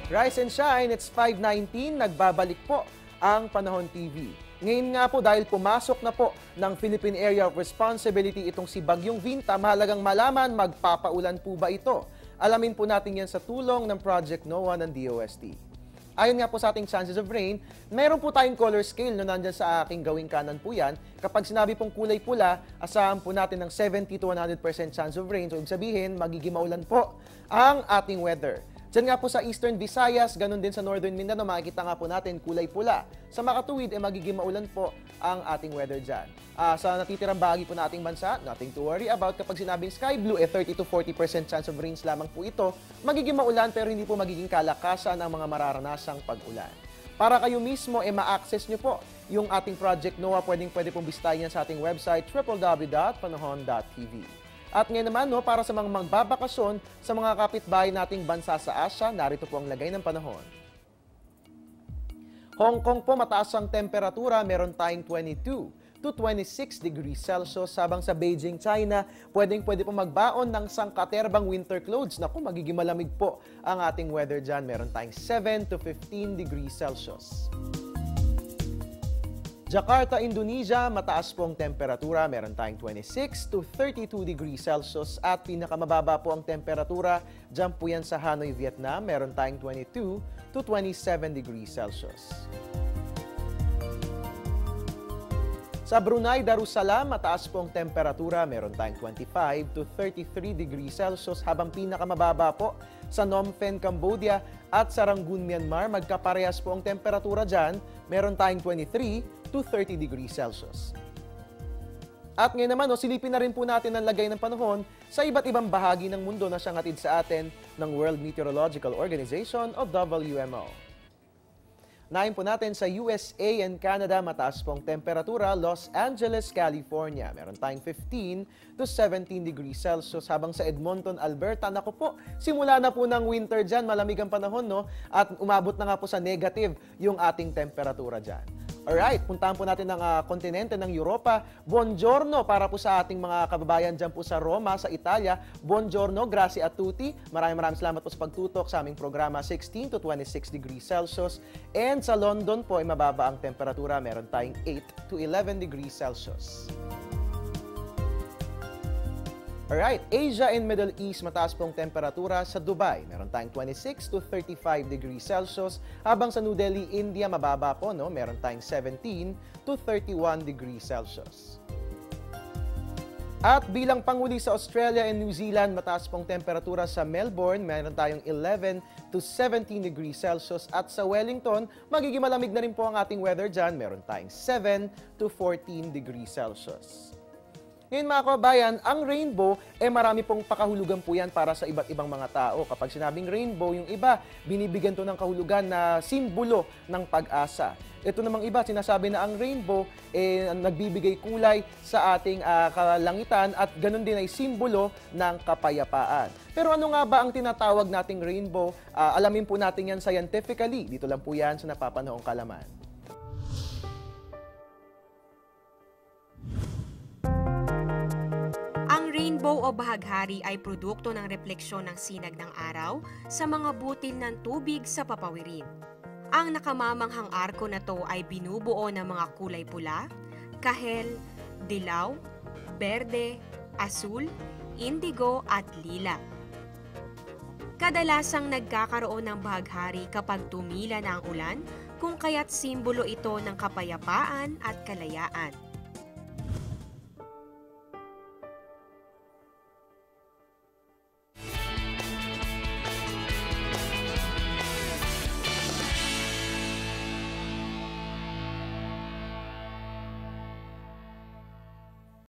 Rise and shine, it's 5:19, nagbabalik po ang Panahon TV. Ngayon nga po dahil pumasok na po ng Philippine Area of Responsibility itong si Bagyong Vinta, mahalagang malaman magpapaulan po ba ito. Alamin po natin yan sa tulong ng Project NOAA ng DOST. Ayon nga po sa ating chances of rain, meron po tayong color scale na nandyan sa aking gawing kanan po yan. Kapag sinabi pong kulay pula, asahan po natin ng 70 to 100% chance of rain. So, ibig sabihin, magiging maulan po ang ating weather. Diyan nga po sa Eastern Visayas, ganun din sa Northern Mindanao, makikita nga po natin kulay pula. Sa Makatuwid, magiging maulan po ang ating weather dyan. Sa natitirang bahagi po na ating bansa, nothing to worry about. Kapag sinabing sky blue, 30 to 40% chance of rains lamang po ito. Magiging maulan pero hindi po magiging kalakasan ang mga mararanasang pag-ulan. Para kayo mismo, ma-access nyo po yung ating Project NOAA, pwede pong bisitahin yan sa ating website, www.panahon.tv. At ngayon naman, para sa mga magbabakasyon sa mga kapitbahay nating bansa sa Asia, narito po ang lagay ng panahon. Hong Kong po, mataas ang temperatura, meron tayong 22 to 26 degrees Celsius. Habang sa Beijing, China, pwede po magbaon ng sangkaterbang winter clothes. Naku, magiging malamig po ang ating weather dyan. Meron tayong 7 to 15 degrees Celsius. Jakarta, Indonesia, mataas pong temperatura, meron tayong 26 to 32 degrees Celsius at pinakamababa po ang temperatura, dyan po yan sa Hanoi, Vietnam, meron tayong 22 to 27 degrees Celsius. Sa Brunei, Darussalam, mataas pong temperatura, meron tayong 25 to 33 degrees Celsius, habang pinakamababa po sa Phnom Penh, Cambodia at sa Rangoon, Myanmar, magkaparehas po ang temperatura dyan, meron tayong 23 to 30 degrees Celsius. At ngayon naman, silipin na rin po natin ang lagay ng panahon sa iba't ibang bahagi ng mundo na siyang hatid sa atin ng World Meteorological Organization o WMO. Nahin po natin sa USA and Canada, mataas pong temperatura, Los Angeles, California. Meron tayong 15 to 17 degrees Celsius. Habang sa Edmonton, Alberta, naku po, simula na po ng winter dyan, malamig ang panahon, no? At umabot na nga po sa negative yung ating temperatura dyan. Alright, puntahan po natin ang kontinente ng Europa. Buongiorno para po sa ating mga kababayan dyan po sa Roma, sa Italia. Buongiorno, grazie a tutti. Maraming salamat po sa pagtutok sa aming programa, 16 to 26 degrees Celsius. And sa London po ay mababa ang temperatura, meron tayong 8 to 11 degrees Celsius. Alright, Asia and Middle East, mataas pong temperatura. Sa Dubai, meron tayong 26 to 35 degrees Celsius. Habang sa New Delhi, India, mababa po, no? Meron tayong 17 to 31 degrees Celsius. At bilang panguli sa Australia and New Zealand, mataas pong temperatura sa Melbourne, meron tayong 11 to 17 degrees Celsius. At sa Wellington, magiging malamig na rin po ang ating weather dyan, meron tayong 7 to 14 degrees Celsius. Ngayon mga kababayan, ang rainbow, marami pong pakahulugan po yan para sa iba't ibang mga tao. Kapag sinabing rainbow, yung iba, binibigyan to ng kahulugan na simbolo ng pag-asa. Ito namang iba, sinasabi na ang rainbow, nagbibigay kulay sa ating kalangitan at ganun din ay simbolo ng kapayapaan. Pero ano nga ba ang tinatawag nating rainbow? Alamin po natin yan scientifically. Dito lang po yan sa Napapanoong Kalaman. Rainbow o bahaghari ay produkto ng refleksyon ng sinag ng araw sa mga butil ng tubig sa papawirin. Ang nakamamanghang arko na to ay binubuo ng mga kulay pula, kahel, dilaw, berde, asul, indigo at lila. Kadalasang nagkakaroon ng bahaghari kapag tumila na ang ulan, kung kaya't simbolo ito ng kapayapaan at kalayaan.